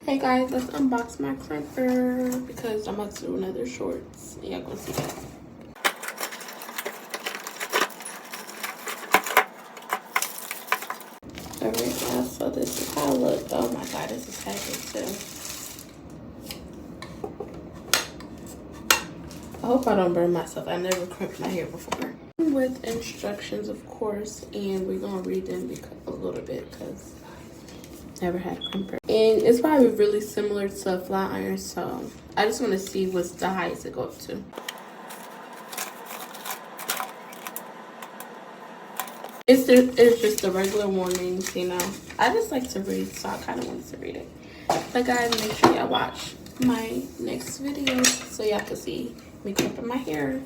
Hey guys, let's unbox my crimper because I'm about to do another shorts. Y'all gonna see that. Alright guys, so this is how it looks. Oh my god, this is heavy too. I hope I don't burn myself. I never crimped my hair before. With instructions, of course, and we're gonna read them a little bit because never had crimper. And it's probably really similar to a flat iron, so I just want to see what's the highest it go up to. It's just the regular warnings, you know. I just like to read, so I kind of wanted to read it. But guys, make sure y'all watch my next video so y'all can see me crimping my hair.